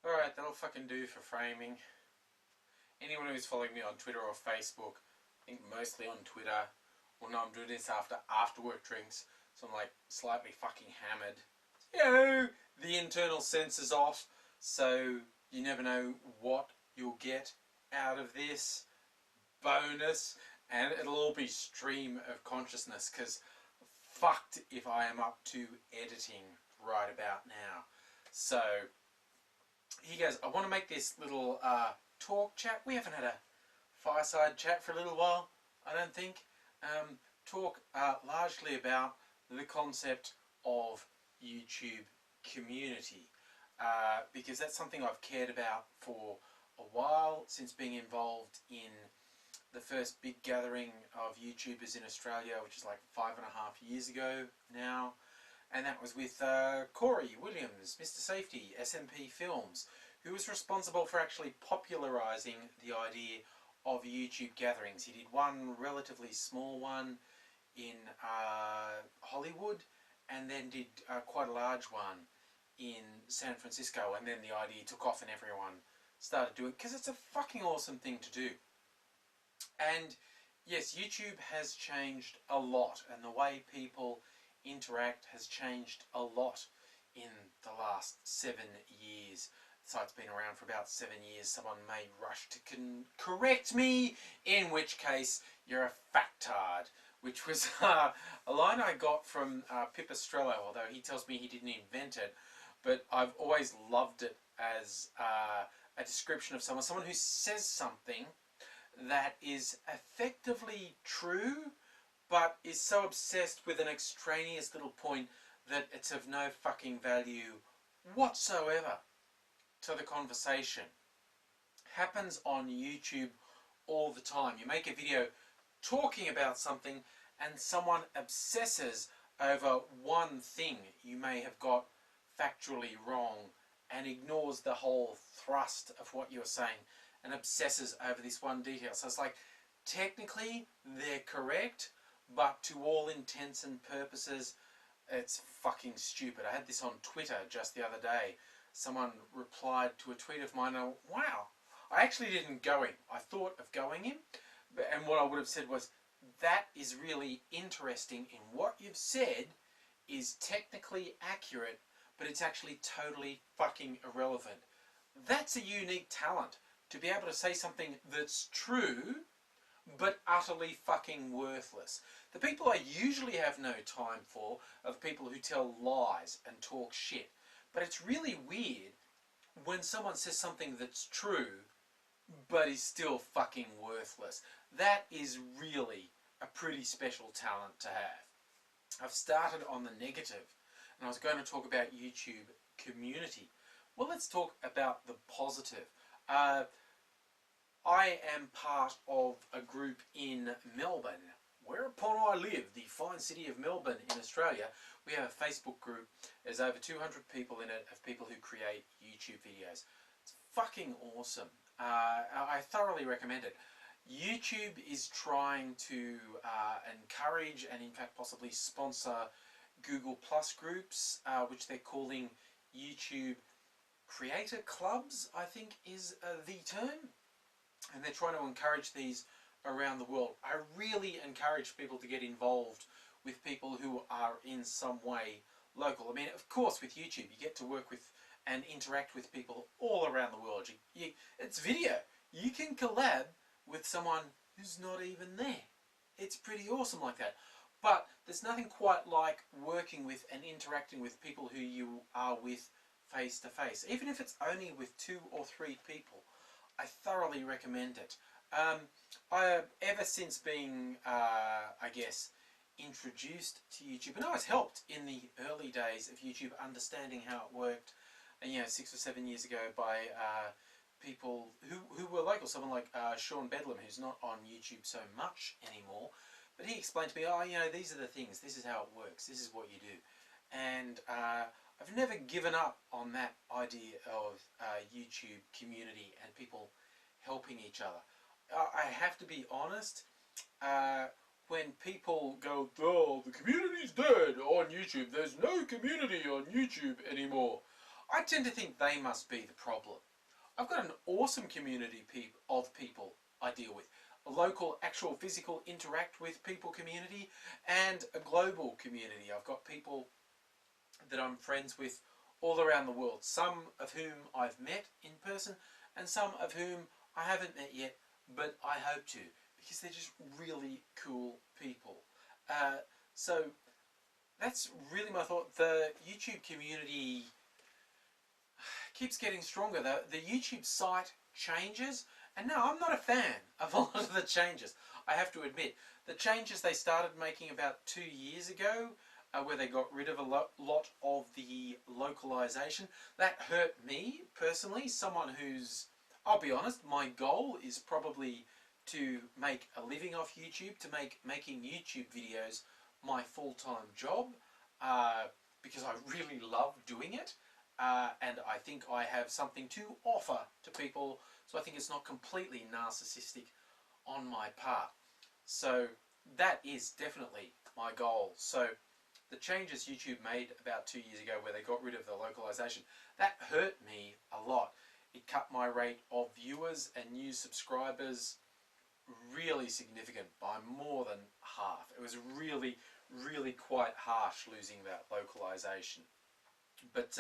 Alright, that'll fucking do for framing. Anyone who's following me on Twitter or Facebook, I think mostly on Twitter, will know I'm doing this after work drinks, so I'm like slightly fucking hammered. You know, the internal sensor's off, so you never know what you'll get out of this bonus, and it'll all be stream of consciousness, because fucked if I am up to editing right about now. So here goes. I want to make this little talk chat. We haven't had a fireside chat for a little while, I don't think. Talk largely about the concept of YouTube community, because that's something I've cared about for a while, since being involved in the first big gathering of YouTubers in Australia, which is like 5.5 years ago now. And that was with Corey Williams, Mr. Safety, SMP Films, who was responsible for actually popularising the idea of YouTube gatherings. He did one relatively small one in Hollywood, and then did quite a large one in San Francisco, and then the idea took off and everyone started doing it, because it's a fucking awesome thing to do. And yes, YouTube has changed a lot, and the way people interact has changed a lot in the last 7 years. The site's been around for about 7 years. Someone may rush to correct me, in which case you're a factard, which was a line I got from Pipistrello, although he tells me he didn't invent it, but I've always loved it as a description of someone who says something that is effectively true, but is so obsessed with an extraneous little point that it's of no fucking value whatsoever to the conversation. Happens on YouTube all the time. You make a video talking about something and someone obsesses over one thing you may have got factually wrong and ignores the whole thrust of what you're saying and obsesses over this one detail. So it's like, technically they're correct, but to all intents and purposes it's fucking stupid. I had this on Twitter just the other day. Someone replied to a tweet of mine, and wow, I actually didn't go him. I thought of going him, and what I would have said was, that is really interesting in what you've said is technically accurate, but it's actually totally fucking irrelevant. That's a unique talent, to be able to say something that's true but utterly fucking worthless. The people I usually have no time for are the people who tell lies and talk shit. But it's really weird when someone says something that's true but is still fucking worthless. That is really a pretty special talent to have. I've started on the negative, and I was going to talk about YouTube community. Well, let's talk about the positive. I am part of a group in Melbourne, whereupon I live, the fine city of Melbourne in Australia. We have a Facebook group. There's over 200 people in it, of people who create YouTube videos. It's fucking awesome. I thoroughly recommend it. YouTube is trying to encourage and in fact possibly sponsor Google Plus groups, which they're calling YouTube Creator Clubs, I think is the term. And they're trying to encourage these around the world. I really encourage people to get involved with people who are in some way local. I mean, of course, with YouTube, you get to work with and interact with people all around the world. It's video. You can collab with someone who's not even there. It's pretty awesome like that. But there's nothing quite like working with and interacting with people who you are with face to face. Even if it's only with 2 or 3 people. I thoroughly recommend it. Ever since being, I guess, introduced to YouTube, and I was helped in the early days of YouTube understanding how it worked, and, you know, 6 or 7 years ago by people who were local. Someone like Sean Bedlam, who's not on YouTube so much anymore, but he explained to me, oh, you know, these are the things, this is how it works, this is what you do. And I've never given up on that idea of YouTube community and people helping each other. I have to be honest, when people go, oh, the community's dead on YouTube, there's no community on YouTube anymore, I tend to think they must be the problem. I've got an awesome community of people I deal with. A local, actual, physical, interact with people community, and a global community. I've got people that I'm friends with all around the world, some of whom I've met in person, and some of whom I haven't met yet, but I hope to, because they're just really cool people. So that's really my thought. The YouTube community keeps getting stronger. The YouTube site changes, and now I'm not a fan of a lot of the changes. I have to admit, the changes they started making about 2 years ago, where they got rid of a lot of the localization, that hurt me personally. Someone who's, I'll be honest, my goal is probably to make a living off YouTube, to making YouTube videos my full-time job, because I really love doing it, and I think I have something to offer to people, so I think it's not completely narcissistic on my part. So that is definitely my goal. So the changes YouTube made about 2 years ago, where they got rid of the localization, that hurt me a lot. It cut my rate of viewers and new subscribers really significant, by more than half. It was really, really quite harsh losing that localization. But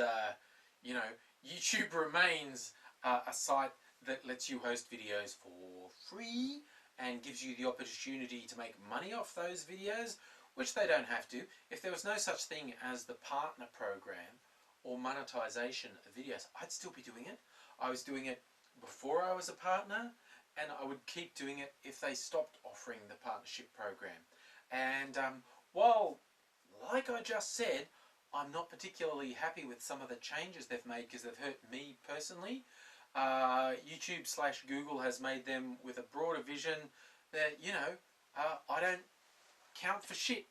you know, YouTube remains a site that lets you host videos for free and gives you the opportunity to make money off those videos, which they don't have to. If there was no such thing as the partner program or monetization of videos, I'd still be doing it. I was doing it before I was a partner, and I would keep doing it if they stopped offering the partnership program. And while, like I just said, I'm not particularly happy with some of the changes they've made because they've hurt me personally, YouTube/Google has made them with a broader vision that, you know, I don't count for shit.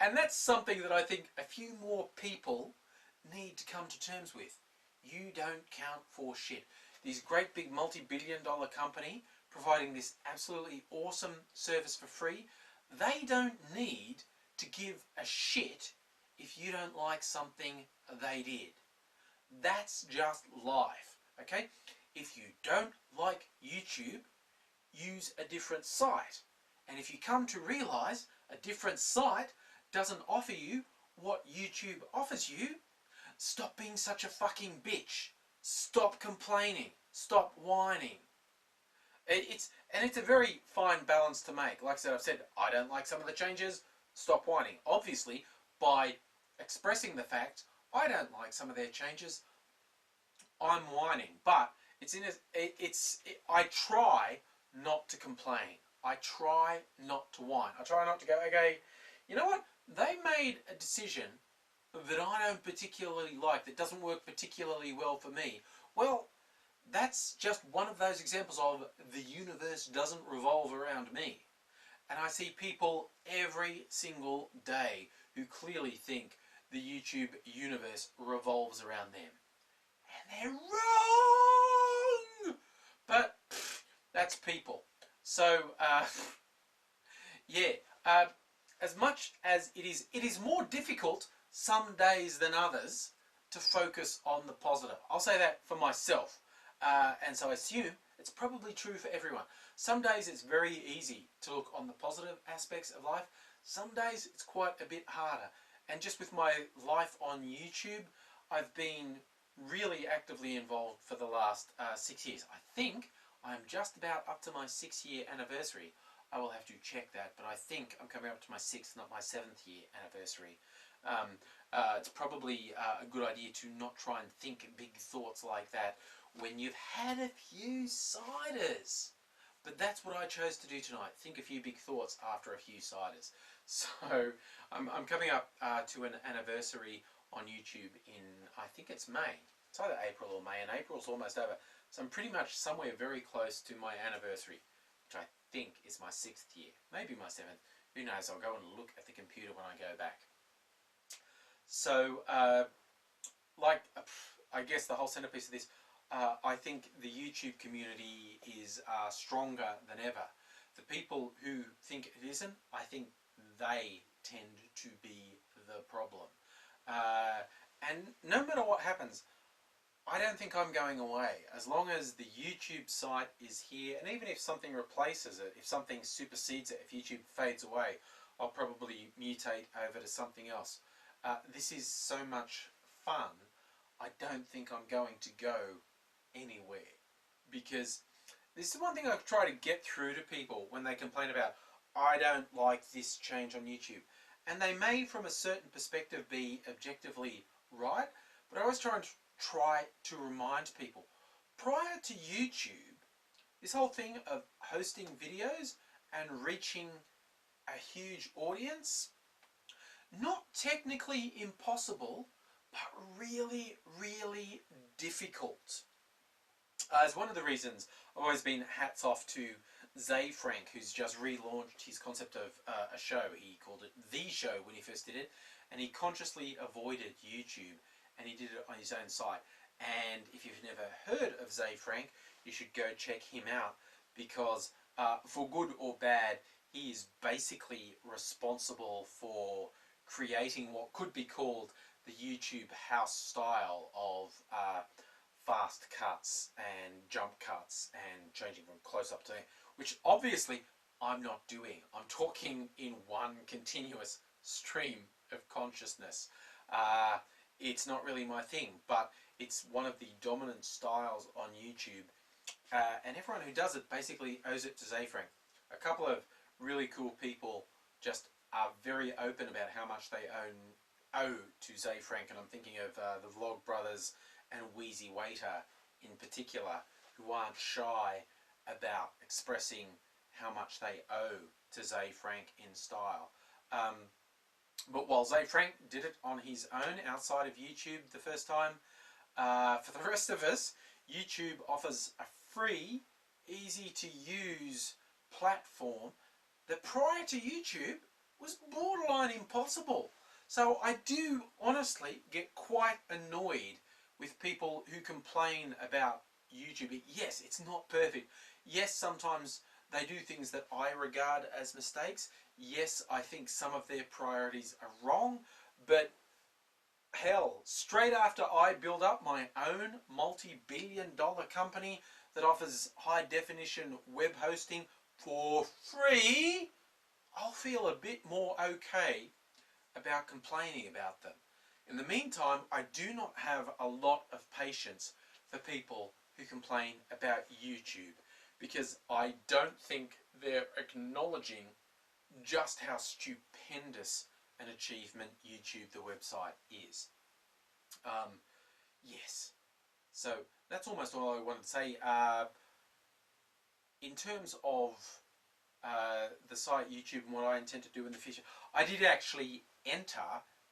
And that's something that I think a few more people need to come to terms with. You don't count for shit. These great big multi-billion-dollar company providing this absolutely awesome service for free, they don't need to give a shit if you don't like something they did. That's just life, okay? If you don't like YouTube, use a different site. And if you come to realize a different site doesn't offer you what YouTube offers you, stop being such a fucking bitch. Stop complaining. Stop whining. It's a very fine balance to make. Like I said, I've said, I don't like some of the changes, stop whining. Obviously, by expressing the fact I don't like some of their changes, I'm whining. But I try not to complain. I try not to whine. I try not to go, okay, you know what? They made a decision that I don't particularly like, that doesn't work particularly well for me. Well, that's just one of those examples of the universe doesn't revolve around me. And I see people every single day who clearly think the YouTube universe revolves around them. And they're wrong! But that's people. So, yeah, as much as it is more difficult some days than others to focus on the positive. I'll say that for myself. And so I assume it's probably true for everyone. Some days it's very easy to look on the positive aspects of life. Some days it's quite a bit harder. And just with my life on YouTube, I've been really actively involved for the last 6 years. I think I'm just about up to my 6-year anniversary. I will have to check that, but I think I'm coming up to my 6th, not my 7th year anniversary. It's probably a good idea to not try and think big thoughts like that when you've had a few ciders. But that's what I chose to do tonight, think a few big thoughts after a few ciders. So I'm coming up to an anniversary on YouTube in, I think it's May. It's either April or May, and April's almost over. So I'm pretty much somewhere very close to my anniversary, which I think is my 6th year, maybe my 7th. Who knows, I'll go and look at the computer when I go back. So, I guess the whole centerpiece of this, I think the YouTube community is stronger than ever. The people who think it isn't, I think they tend to be the problem. And no matter what happens, I don't think I'm going away. As long as the YouTube site is here, and even if something replaces it, if something supersedes it, if YouTube fades away, I'll probably mutate over to something else. This is so much fun, I don't think I'm going to go anywhere. Because this is one thing I try to get through to people when they complain about, I don't like this change on YouTube. And they may, from a certain perspective, be objectively right, but I always try to remind people, prior to YouTube, this whole thing of hosting videos and reaching a huge audience, not technically impossible, but really, really difficult. It's one of the reasons I've always been hats off to Zay Frank, who's just relaunched his concept of a show. He called it The Show when he first did it, and he consciously avoided YouTube, and he did it on his own site. And if you've never heard of Zay Frank, you should go check him out, because for good or bad, he is basically responsible for creating what could be called the YouTube house style of fast cuts and jump cuts and changing from close up to, which obviously I'm not doing. I'm talking in one continuous stream of consciousness. It's not really my thing, but it's one of the dominant styles on YouTube, and everyone who does it basically owes it to Zay Frank. A couple of really cool people just are very open about how much they owe to Zay Frank, and I'm thinking of the Vlog Brothers and Wheezy Waiter in particular, who aren't shy about expressing how much they owe to Zay Frank in style. But while Zay Frank did it on his own outside of YouTube the first time, for the rest of us, YouTube offers a free, easy to use platform that prior to YouTube was borderline impossible. So I do honestly get quite annoyed with people who complain about YouTube. Yes, it's not perfect. Yes, sometimes they do things that I regard as mistakes. Yes, I think some of their priorities are wrong, but hell, straight after I build up my own multi-billion-dollar company that offers high-definition web hosting for free, I'll feel a bit more okay about complaining about them. In the meantime, I do not have a lot of patience for people who complain about YouTube, because I don't think they're acknowledging just how stupendous an achievement YouTube, the website, is. Yes. So that's almost all I wanted to say. In terms of the site YouTube and what I intend to do in the future, I did actually enter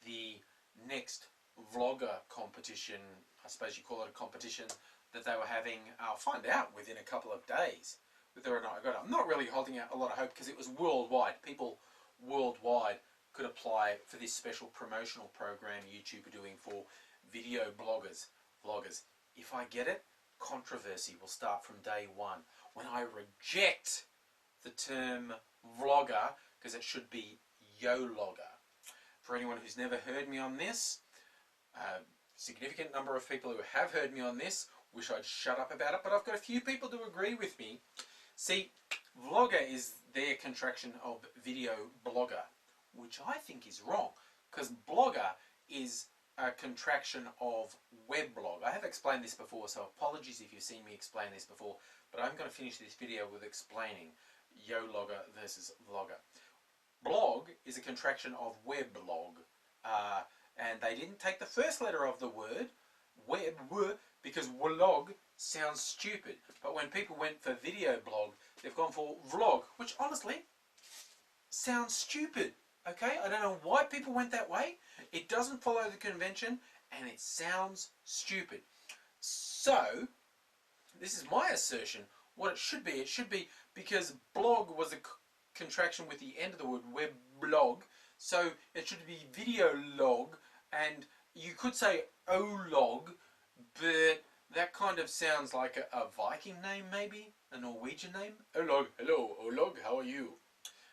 the next vlogger competition, I suppose you call it a competition, that they were having. I'll find out within a couple of days whether or not I got it. I'm not really holding out a lot of hope, because it was worldwide. People worldwide could apply for this special promotional program YouTube are doing for video bloggers, vloggers. If I get it, controversy will start from day one, when I reject the term vlogger, because it should be yo-logger. For anyone who's never heard me on this, a significant number of people who have heard me on this wish I'd shut up about it, but I've got a few people to agree with me. See, vlogger is their contraction of video blogger, which I think is wrong, because blogger is a contraction of weblog. I have explained this before, so apologies if you've seen me explain this before, but I'm going to finish this video with explaining yo-logger versus vlogger. Blog is a contraction of weblog, and they didn't take the first letter of the word, web, because vlog sounds stupid. But when people went for video blog, they've gone for vlog, which honestly sounds stupid. Okay, I don't know why people went that way. It doesn't follow the convention, and it sounds stupid. So, this is my assertion. What it should be because blog was a contraction with the end of the word, web blog, so it should be video log, and you could say O-log, but that kind of sounds like a Viking name, maybe? A Norwegian name? O-log, hello, O-log, how are you?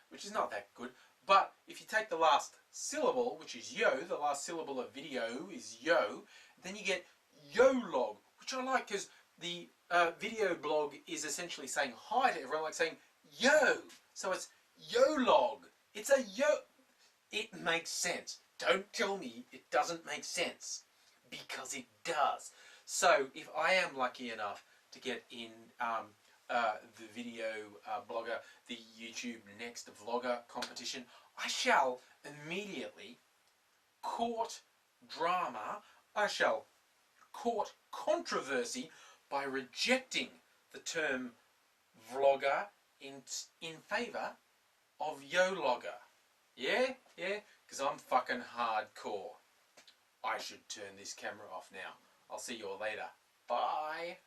Which is not that good. But if you take the last syllable, which is yo. The last syllable of video is yo. Then you get yo-log, which I like because the video blog is essentially saying hi to everyone, like saying yo. So it's yo-log. It's a yo. It makes sense. Don't tell me it doesn't make sense, because it does. So if I am lucky enough to get in the video blogger, the YouTube Next Vlogger competition, I shall immediately court drama, I shall court controversy by rejecting the term vlogger in favour of yo-logger. Yeah? Yeah? Because I'm fucking hardcore. I should turn this camera off now. I'll see you all later. Bye.